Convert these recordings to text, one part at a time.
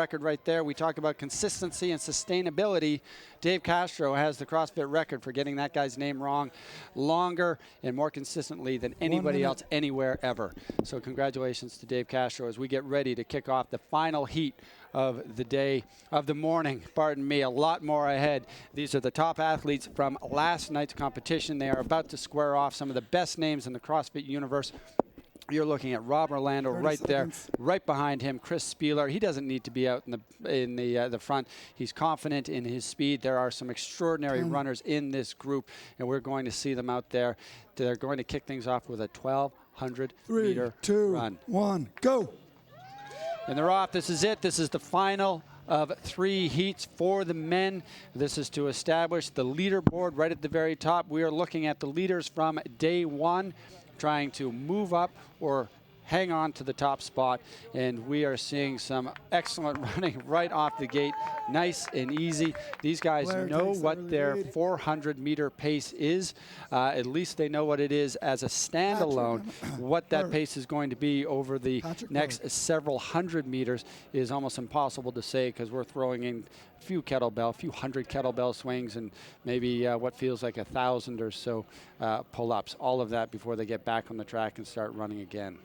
record right there. We talk about consistency and sustainability. Dave Castro has the CrossFit record for getting that guy's name wrong longer and more consistently than anybody else anywhere ever. So congratulations to Dave Castro as we get ready to kick off the final heat of the day, of the morning, pardon me. A lot more ahead. These are the top athletes from last night's competition. They are about to square off some of the best names in the CrossFit universe. You're looking at Rob Orlando right there, right behind him, Chris Spealler. He doesn't need to be out in the front. He's confident in his speed. There are some extraordinary runners in this group, and we're going to see them out there. They're going to kick things off with a 1,200-meter run. 3, 2, 1, go. And they're off. This is it. This is the final of 3 heats for the men. This is to establish the leaderboard right at the very top. We are looking at the leaders from day 1, trying to move up or hang on to the top spot, and we are seeing some excellent running right off the gate, nice and easy. These guys know what their 400-meter pace is. At least they know what it is as a standalone. What that pace is going to be over the next several hundred meters is almost impossible to say, because we're throwing in a few hundred kettlebell swings and maybe what feels like 1,000 or so pull-ups, all of that before they get back on the track and start running again.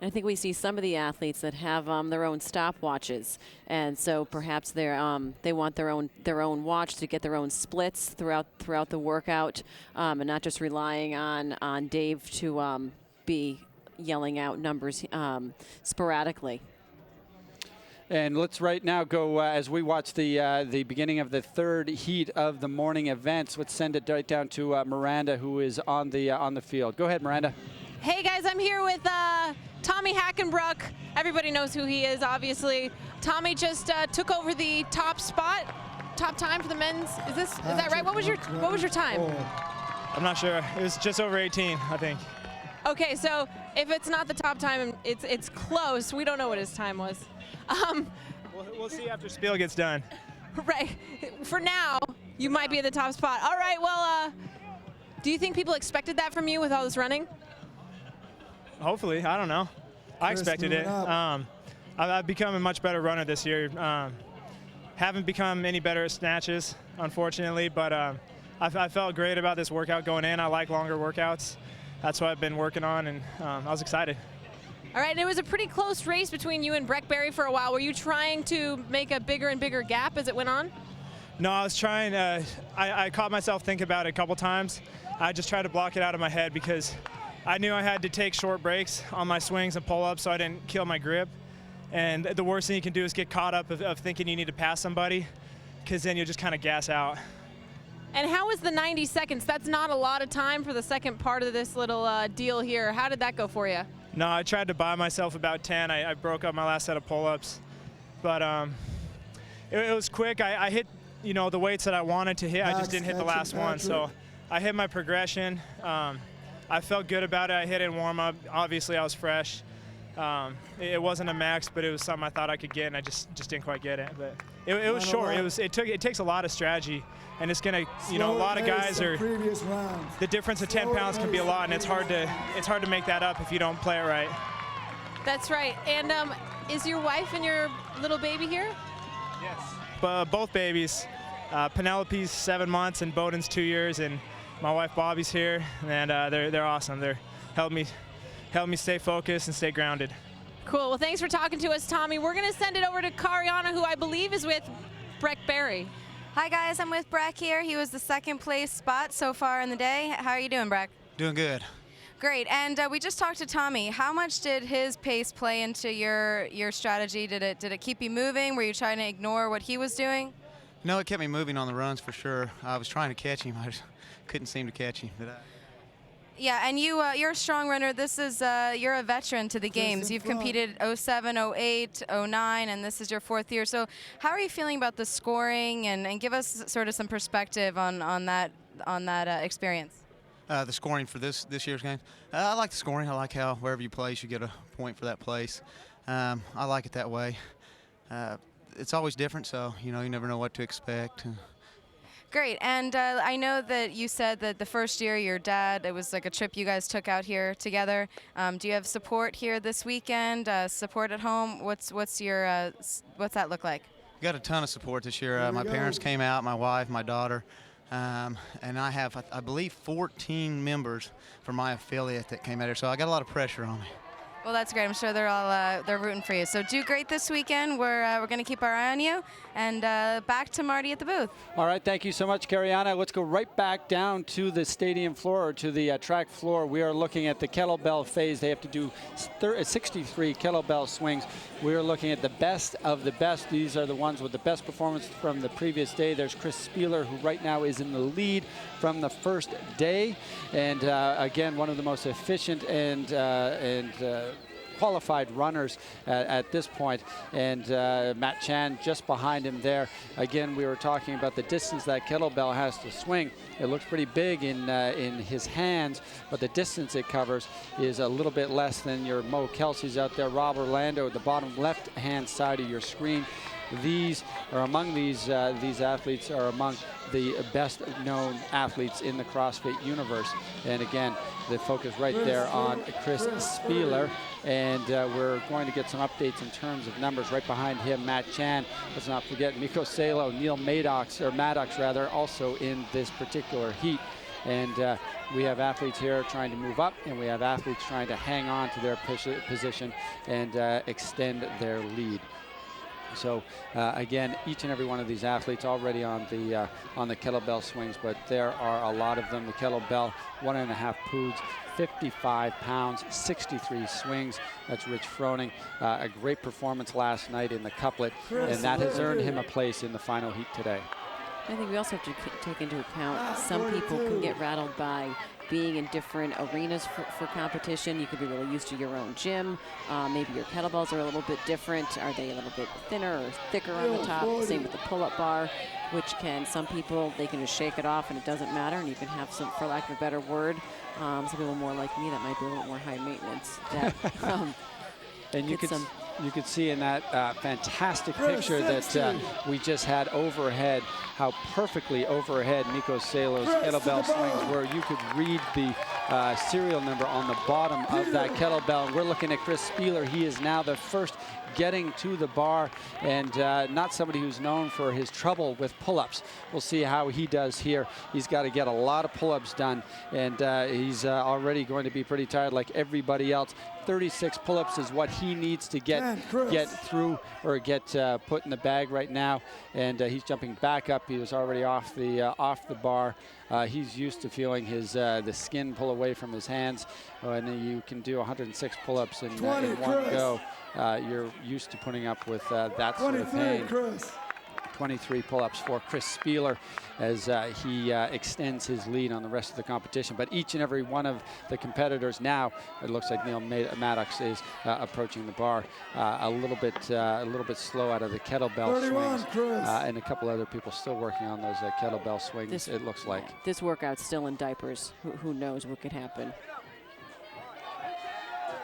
I think we see some of the athletes that have their own stopwatches, and so perhaps they want their own watch to get their own splits throughout the workout, and not just relying on Dave to be yelling out numbers sporadically. And let's right now go as we watch the beginning of the 3rd heat of the morning events. Let's send it right down to Miranda, who is on the field. Go ahead, Miranda. Hey guys, I'm here with Tommy Hackenbruck. Everybody knows who he is, obviously. Tommy just took over the top spot, top time for the men's. Is that right? What was your time? I'm not sure. It was just over 18, I think. Okay, so if it's not the top time, it's close. We don't know what his time was. We'll see after Spiel gets done. Right. For now, you might be at the top spot. All right. Well, do you think people expected that from you with all this running? Hopefully, I don't know. I expected it. I've become a much better runner this year. Haven't become any better at snatches, unfortunately, but I felt great about this workout going in. I like longer workouts. That's what I've been working on, and I was excited. All right, and it was a pretty close race between you and Breck Berry for a while. Were you trying to make a bigger and bigger gap as it went on? No, I was trying. I caught myself thinking about it a couple times. I just tried to block it out of my head because I knew I had to take short breaks on my swings and pull-ups so I didn't kill my grip. And the worst thing you can do is get caught up of thinking you need to pass somebody, because then you'll just kind of gas out. And how was the 90 seconds? That's not a lot of time for the second part of this little deal here. How did that go for you? No, I tried to buy myself about 10. I broke up my last set of pull-ups. But it was quick. I hit, the weights that I wanted to hit. I just didn't hit the last one. So I hit my progression. I felt good about it. I hit it in warm-up. Obviously, I was fresh. It wasn't a max, but it was something I thought I could get, and I just didn't quite get it. But it was short. It takes a lot of strategy, and it's gonna, a lot of guys are. The difference of 10 pounds can be a lot, and it's hard to make that up if you don't play it right. That's right. And is your wife and your little baby here? Yes. Both babies. Penelope's 7 months, and Bowden's 2 years, and my wife Bobby's here, and they're awesome. They're helped me stay focused and stay grounded. Cool. Well, thanks for talking to us, Tommy. We're going to send it over to Kariana, who I believe is with Breck Berry. Hi, guys. I'm with Breck here. He was the 2nd place spot so far in the day. How are you doing, Breck? Doing good. Great. And we just talked to Tommy. How much did his pace play into your strategy? Did it keep you moving? Were you trying to ignore what he was doing? No, it kept me moving on the runs for sure. I was trying to catch him. I just couldn't seem to catch him. Yeah, and you're a strong runner. This is you're a veteran to the games. You've competed 07, 08, 09, and this is your 4th year. So how are you feeling about the scoring, and give us sort of some perspective on that experience? The scoring for this year's game. I like the scoring. I like how wherever you place, you get a point for that place. I like it that way. It's always different, so you never know what to expect. Great, and I know that you said that the first year your dad, it was like a trip you guys took out here together. Do you have support here this weekend? Support at home? What's that look like? Got a ton of support this year. My parents came out, my wife, my daughter, and I have, I believe, 14 members from my affiliate that came out here. So I got a lot of pressure on me. Well, that's great. I'm sure they're all they're rooting for you. So do great this weekend. We're going to keep our eye on you. And back to Marty at the booth. All right, thank you so much, Cariana. Let's go right back down to the stadium floor, or to the track floor. We are looking at the kettlebell phase. They have to do 63 kettlebell swings. We are looking at the best of the best. These are the ones with the best performance from the previous day. There's Chris Spealler, who right now is in the lead from the first day. And again, one of the most efficient and qualified runners at this point, and Matt Chan just behind him there. Again, we were talking about the distance that kettlebell has to swing. It looks pretty big in his hands, but the distance it covers is a little bit less than your Mo Kelsey's out there. Rob Orlando at the bottom left-hand side of your screen. These athletes are among the best known athletes in the CrossFit universe. And again, the focus right there on Chris Spealler. And we're going to get some updates in terms of numbers. Right behind him, Matt Chan. Let's not forget Mikko Salo, Neal Maddox, also in this particular heat. And we have athletes here trying to move up, and we have athletes trying to hang on to their position and extend their lead. So again, each and every one of these athletes already on the kettlebell swings, but there are a lot of them. The kettlebell, 1.5 poods, 55 pounds, 63 swings. That's Rich Froning. A great performance last night in the couplet, and that has earned him a place in the final heat today. I think we also have to take into account some people can get rattled by being in different arenas for competition. You could be really used to your own gym. Maybe your kettlebells are a little bit different. Are they a little bit thinner or thicker on the top? Same with the pull-up bar, which some people, they can just shake it off and it doesn't matter, and you can have some, for lack of a better word, some people more like me that might be a little more high maintenance. That, and you could see in that fantastic picture that we just had overhead, how perfectly overhead Mikko Salo's kettlebell swings were. You could read the serial number on the bottom of that kettlebell. And we're looking at Chris Spealler. He is now the first getting to the bar, and not somebody who's known for his trouble with pull-ups. We'll see how he does here. He's got to get a lot of pull-ups done, and he's already going to be pretty tired like everybody else. 36 pull-ups is what he needs to get through, or get put in the bag right now. And he's jumping back up. He was already off the bar. He's used to feeling his the skin pull away from his hands. And you can do 106 pull-ups in one go. You're used to putting up with that sort of pain. 23 pull-ups for Chris Spealler as he extends his lead on the rest of the competition. But each and every one of the competitors now, it looks like Neal Maddox is approaching the bar a little bit slow out of the kettlebell swings, and a couple other people still working on those kettlebell swings. It looks like this workout's still in diapers. Who knows what could happen?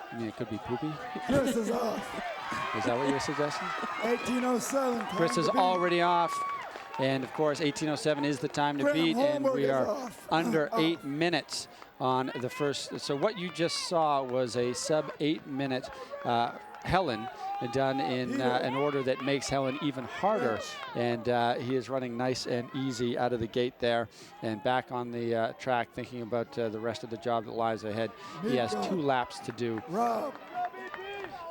I mean, it could be poopy. Chris is off. Is that what you're suggesting? 18:07. Chris is already off. And of course, 18:07 is the time to Graham beat, and Holmberg we are off. under 8 minutes on the first. So what you just saw was a sub-8 minute Helen done in an order that makes Helen even harder. And he is running nice and easy out of the gate there, and back on the track thinking about the rest of the job that lies ahead. He has 2 laps to do.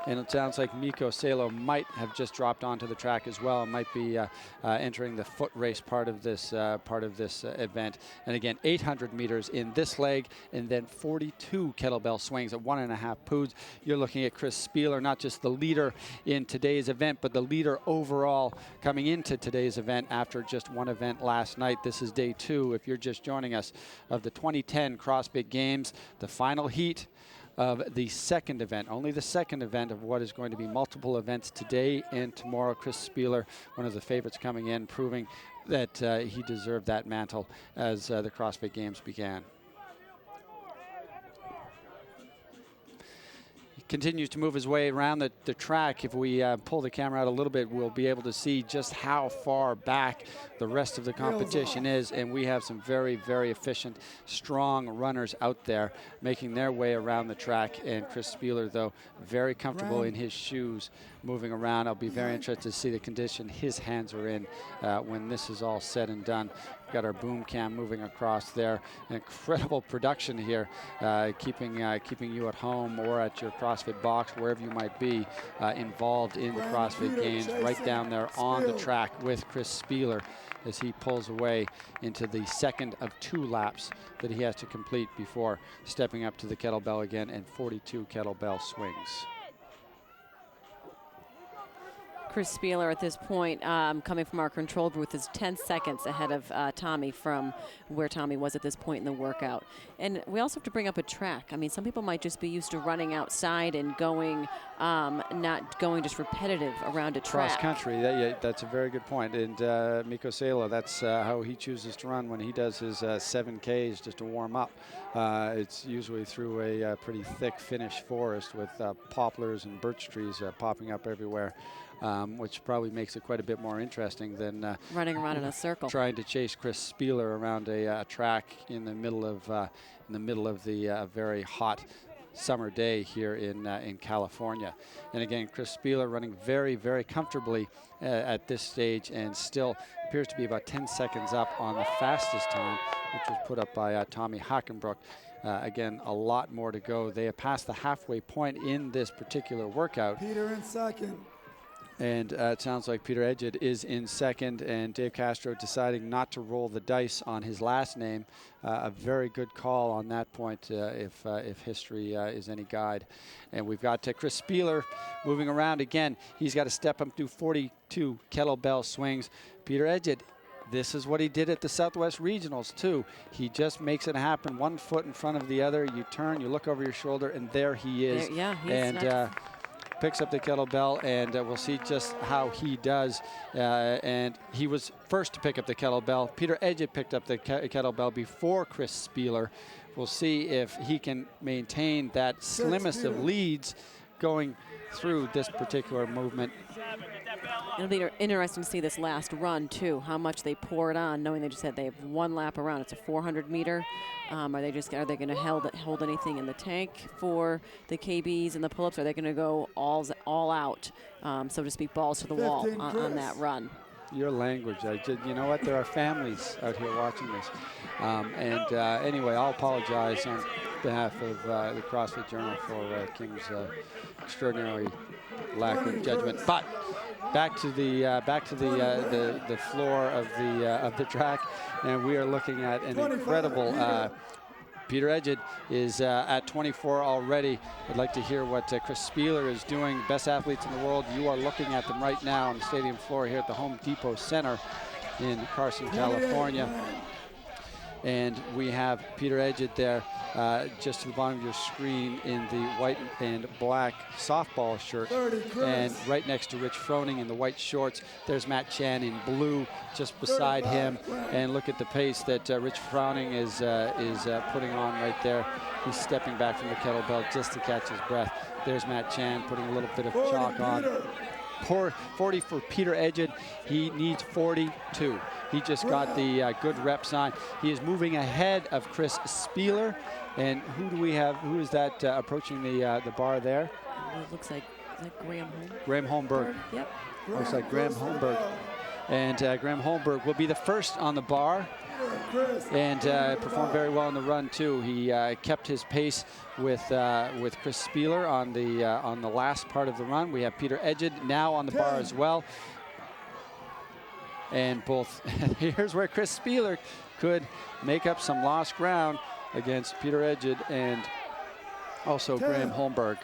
And it sounds like Mikko Salo might have just dropped onto the track as well, and might be entering the foot race part of this event. And again, 800 meters in this leg, and then 42 kettlebell swings at 1.5 poods. You're looking at Chris Spealler, not just the leader in today's event, but the leader overall coming into today's event after just one event last night. This is day 2, if you're just joining us, of the 2010 CrossFit Games, the final heat of the second event, only the second event of what is going to be multiple events today and tomorrow. Chris Spealler, one of the favorites coming in, proving that he deserved that mantle as the CrossFit Games began. continues to move his way around the track. If we pull the camera out a little bit, we'll be able to see just how far back the rest of the competition is. And we have some very, very efficient, strong runners out there making their way around the track. And Chris Spealler, though, very comfortable in his shoes moving around. I'll be very interested to see the condition his hands are in when this is all said and done. We've got our boom cam moving across there. An incredible production here, keeping you at home or at your CrossFit box, wherever you might be, involved in the CrossFit Games, right down there on the track with Chris Spealler as he pulls away into the second of 2 laps that he has to complete before stepping up to the kettlebell again and 42 kettlebell swings. Chris Spealler at this point, coming from our control booth, is 10 seconds ahead of Tommy from where Tommy was at this point in the workout. And we also have to bring up a track. I mean, some people might just be used to running outside and going, not going just repetitive around a track. Cross country, that's a very good point. And Mikko Salo, that's how he chooses to run when he does his 7Ks just to warm up. It's usually through a pretty thick Finnish forest with poplars and birch trees popping up everywhere. Which probably makes it quite a bit more interesting than running around in a circle, trying to chase Chris Spealler around a track in the middle of the very hot summer day here in California. And again, Chris Spealler running very, very comfortably at this stage, and still appears to be about 10 seconds up on the fastest time, which was put up by Tommy Hackenbrook. Again, a lot more to go. They have passed the halfway point in this particular workout. Peter in second. And it sounds like Peter Egyed is in second, and Dave Castro deciding not to roll the dice on his last name. A very good call on that point, if history is any guide. And we've got Chris Spealler moving around again. He's got to step up to 42 kettlebell swings. Peter Egyed, this is what he did at the Southwest Regionals too. He just makes it happen, 1 foot in front of the other. You turn, you look over your shoulder, and there he is. There, yeah, and picks up the kettlebell, and we'll see just how he does. And he was first to pick up the kettlebell. Peter Egyed picked up the kettlebell before Chris Spealler. We'll see if he can maintain that slimmest of leads going through this particular movement. It'll be interesting to see this last run too, how much they pour it on, knowing they just said they have 1 lap around. It's a 400 meter. Are they going to hold anything in the tank for the KBs and the pull-ups? Are they going to go all out, so to speak, balls to the wall on that run? Your language, you know what? There are families out here watching this. Anyway, I'll apologize on behalf of the CrossFit Journal for King's extraordinary lack of judgment. But back to the floor of the track, and we are looking at an incredible. Peter Egyed is at 24 already. I'd like to hear what Chris Spealler is doing. Best athletes in the world. You are looking at them right now on the stadium floor here at the Home Depot Center in Carson, California. And we have Peter Egyed there just to the bottom of your screen in the white and black softball shirt. And right next to Rich Froning in the white shorts, there's Matt Chan in blue just beside him. And look at the pace that Rich Froning is putting on right there. He's stepping back from the kettlebell just to catch his breath. There's Matt Chan putting a little bit of chalk on. 40 for Peter Egyed. He needs 42. He just got the good reps on. He is moving ahead of Chris Spealler. And who do we have? Who is that approaching the bar there? It looks like, is that Graham Holmberg? Graham Holmberg. Yep. Looks like Graham Holmberg. And Graham Holmberg will be the first on the bar and performed very well in the run too. He kept his pace with Chris Spealler on the last part of the run. We have Peter Egyed now on the bar as well. And here's where Chris Spealler could make up some lost ground against Peter Egyed and also Graham Holmberg.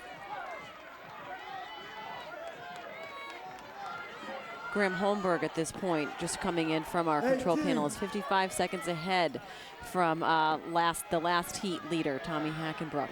Graham Holmberg at this point, just coming in from our control panel, is 55 seconds ahead from the last heat leader, Tommy Hackenbrook.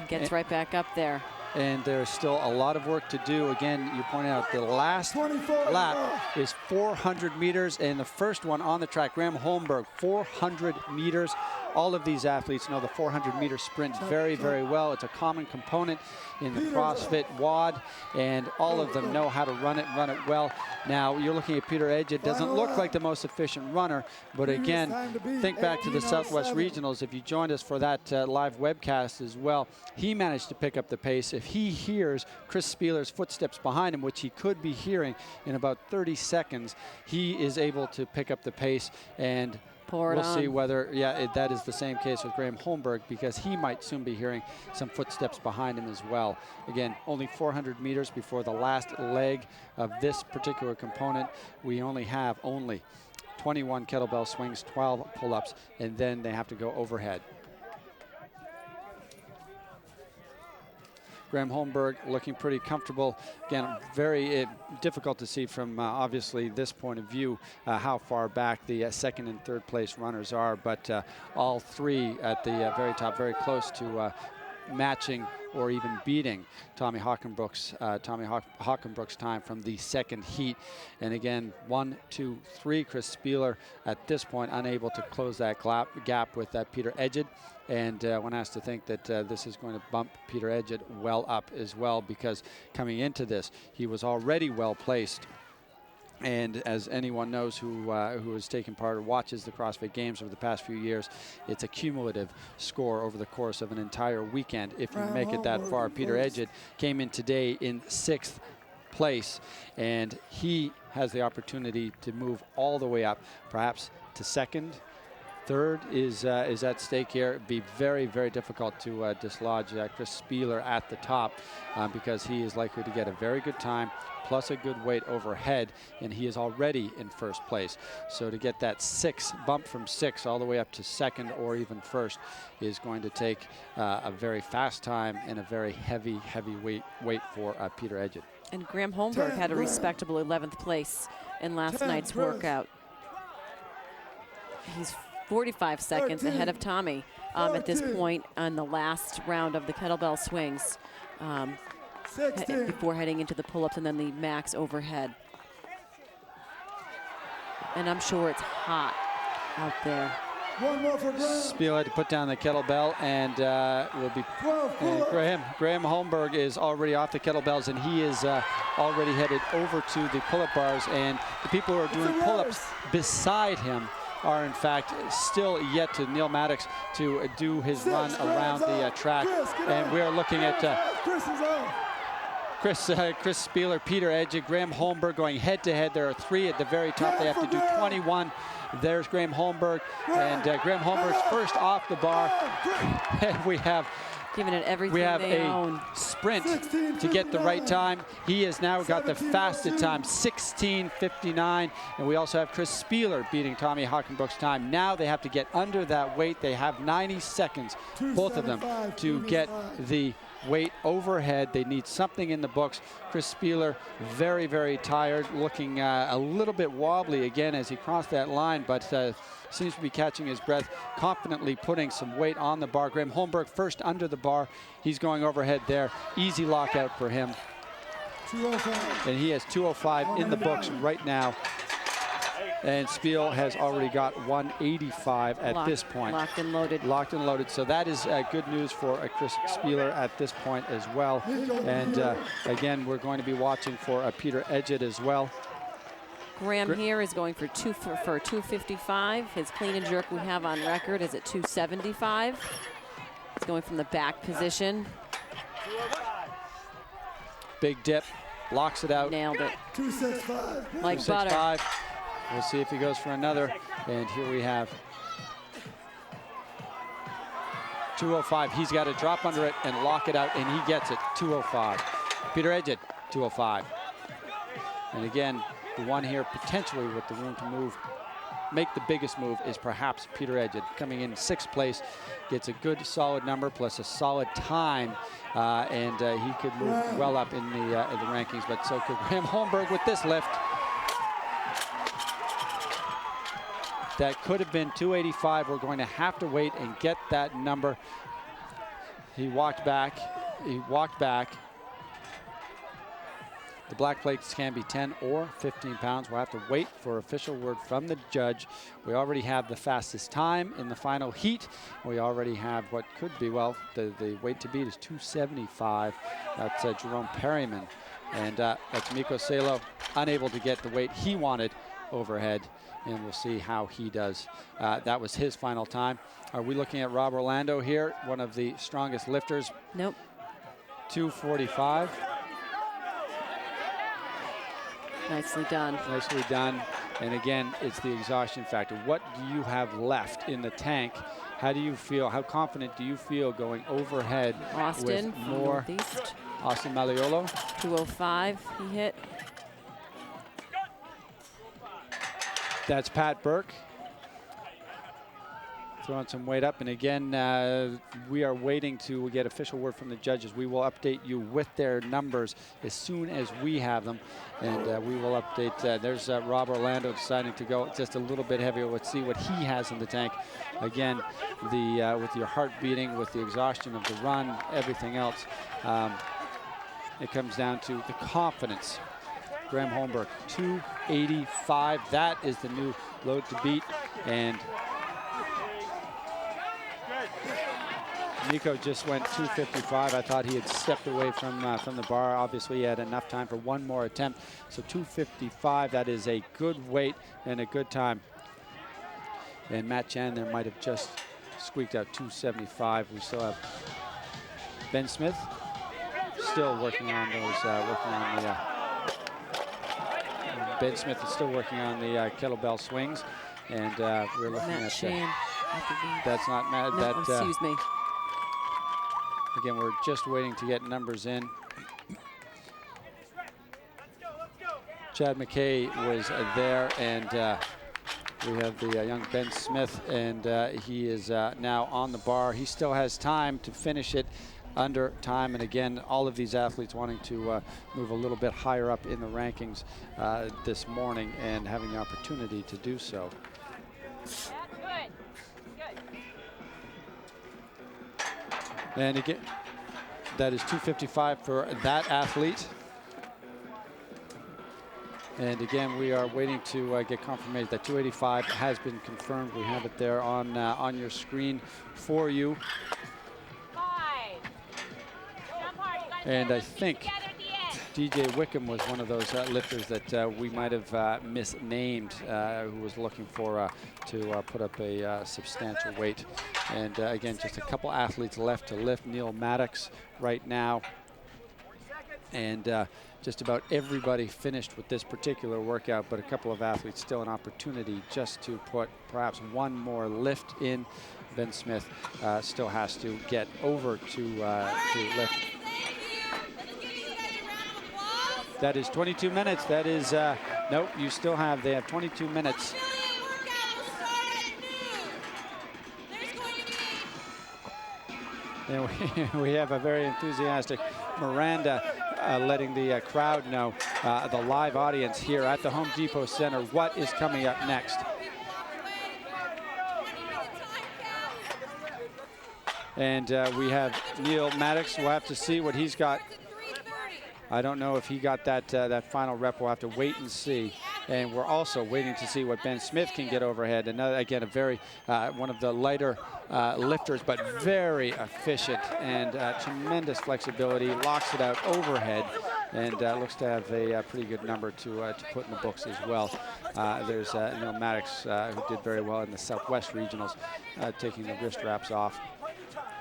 Gets right back up there. and there's still a lot of work to do. Again, you pointed out the last 24 lap is 400 meters, and the first one on the track, Graham Holmberg, 400 meters. All of these athletes know the 400-meter sprint very, very well. It's a common component in the CrossFit WOD, and all of them know how to run it well. Now, you're looking at Peter Egyed. Doesn't look like the most efficient runner, but again, think back to the Southwest Regionals. If you joined us for that live webcast as well, he managed to pick up the pace. If he hears Chris Spealler's footsteps behind him, which he could be hearing in about 30 seconds, he is able to pick up the pace, and we'll see whether, that is the same case with Graham Holmberg, because he might soon be hearing some footsteps behind him as well. Again, only 400 meters before the last leg of this particular component. We only have 21 kettlebell swings, 12 pull-ups, and then they have to go overhead. Graham Holmberg looking pretty comfortable. Again, very difficult to see from obviously this point of view how far back the second and third place runners are, but all three at the very top, very close to matching or even beating Tommy Hockenbrook's time from the second heat. And again, 1, 2, 3, Chris Spealler at this point unable to close that gap with Peter Egyed. And one has to think that this is going to bump Peter Egyed well up as well, because coming into this, he was already well placed. And as anyone knows who has taken part or watches the CrossFit Games over the past few years, it's a cumulative score over the course of an entire weekend. If you make it that far, Peter Egyed came in today in 6th place, and he has the opportunity to move all the way up, perhaps to second. Third is at stake here. It'd be very, very difficult to dislodge Chris Spealler at the top because he is likely to get a very good time plus a good weight overhead, and he is already in first place. So to get that bump from 6 all the way up to second or even first is going to take a very fast time and a very heavy weight for Peter Egyed. And Graham Holmberg had a respectable 11th place in last night's workout. He's 45 seconds ahead of Tommy at this point on the last round of the kettlebell swings before heading into the pull-ups and then the max overhead. And I'm sure it's hot out there. One more for Graham. Spealler to put down the kettlebell, and will be. And Graham Holmberg is already off the kettlebells, and he is already headed over to the pull-up bars. And the people who are doing pull-ups beside him are in fact still yet to Neal Maddox to do his run around the track. And we are looking at Chris Spealler, Peter Egyed, Graham Holmberg going head to head. There are 3 at the very top. They have to do 21. There's Graham Holmberg, and Graham Holmberg's first off the bar. And we have giving it everything we have they a own. Sprint to get the right time. He has now got the fastest time, 16:59, and we also have Chris Spealler beating Tommy Hockenbrook's time. Now they have to get under that weight. They have 90 seconds, both of them, to get the weight overhead. They need something in the books. Chris Spealler very, very tired, looking a little bit wobbly again as he crossed that line, but seems to be catching his breath, confidently putting some weight on the bar. Graham Holmberg first under the bar. He's going overhead there. Easy lockout for him. 205. And he has 205 in the books right now. And Spiel has already got 185 at this point. Locked and loaded. Locked and loaded. So that is good news for Chris Spealler at this point as well. And again, we're going to be watching for Peter Egyed as well. Graham here is going for 255. His clean and jerk we have on record is at 275. He's going from the back position. Big dip, locks it out. Nailed it. 265. Like butter. 265. We'll see if he goes for another. And here we have 205. He's got to drop under it and lock it out, and he gets it. 205. Peter Egyed, 205. And again, the one here potentially with the room to move, make the biggest move, is perhaps Peter Egyed, coming in 6th place, gets a good solid number plus a solid time, and he could move well up in the rankings, but so could Graham Holmberg with this lift. That could have been 285. We're going to have to wait and get that number. He walked back he walked back. The black plates can be 10 or 15 pounds. We'll have to wait for official word from the judge. We already have the fastest time in the final heat. We already have what could be, well, the weight to beat is 275. That's Jerome Perryman. And that's Mikko Salo, unable to get the weight he wanted overhead. And we'll see how he does. That was his final time. Are we looking at Rob Orlando here, one of the strongest lifters? Nope. 245. Nicely done. Nicely done. And again, it's the exhaustion factor. What do you have left in the tank? How do you feel? How confident do you feel going overhead Austin with more? Northeast. Austin Malleolo. 205 he hit. That's Pat Burke. Throwing some weight up. And again, we are waiting to get official word from the judges. We will update you with their numbers as soon as we have them. And we will update. There's Rob Orlando deciding to go just a little bit heavier. Let's see what he has in the tank. Again, with your heart beating, with the exhaustion of the run, everything else, it comes down to the confidence. Graham Holmberg, 285. That is the new load to beat. And Mikko just went 255. I thought he had stepped away from the bar. Obviously, he had enough time for one more attempt. So 255, that is a good weight and a good time. And Matt Chan there might have just squeaked out 275. We still have Ben Smith still working on those, Ben Smith is still working on the kettlebell swings. And we're looking Matt at Chan. that's not Matt. No, that, excuse me. Again, we're just waiting to get numbers in. Chad Mackay was there, and we have the young Ben Smith, and he is now on the bar. He still has time to finish it under time, and again, all of these athletes wanting to move a little bit higher up in the rankings this morning and having the opportunity to do so. And again, that is 255 for that athlete. And again, we are waiting to get confirmation that 285 has been confirmed. We have it there on your screen for you. And I think DJ Wickham was one of those lifters that we might have misnamed, who was looking for to put up a substantial weight. And again, just a couple athletes left to lift. Neal Maddox right now. And just about everybody finished with this particular workout, but a couple of athletes still an opportunity just to put perhaps one more lift in. Ben Smith still has to get over to lift. That is 22 minutes. That is, nope, you still have, they have 22 minutes. And we have a very enthusiastic Miranda letting the crowd know, the live audience here at the Home Depot Center, what is coming up next. And we have Neal Maddox. We'll have to see what he's got. I don't know if he got that final rep. We'll have to wait and see. And we're also waiting to see what Ben Smith can get overhead. Another, again, a very one of the lighter lifters, but very efficient and tremendous flexibility. Locks it out overhead, and looks to have a pretty good number to put in the books as well. There's Neal Maddox, who did very well in the Southwest Regionals, taking the wrist wraps off.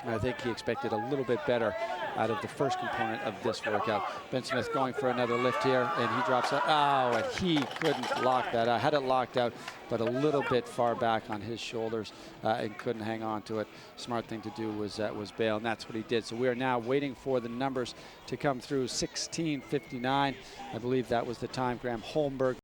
I think he expected a little bit better out of the first component of this workout. Ben Smith going for another lift here, and he drops it. Oh, and he couldn't lock that out. Had it locked out, but a little bit far back on his shoulders and couldn't hang on to it. Smart thing to do was bail, and that's what he did. So we are now waiting for the numbers to come through. 16:59, I believe that was the time. Graham Holmberg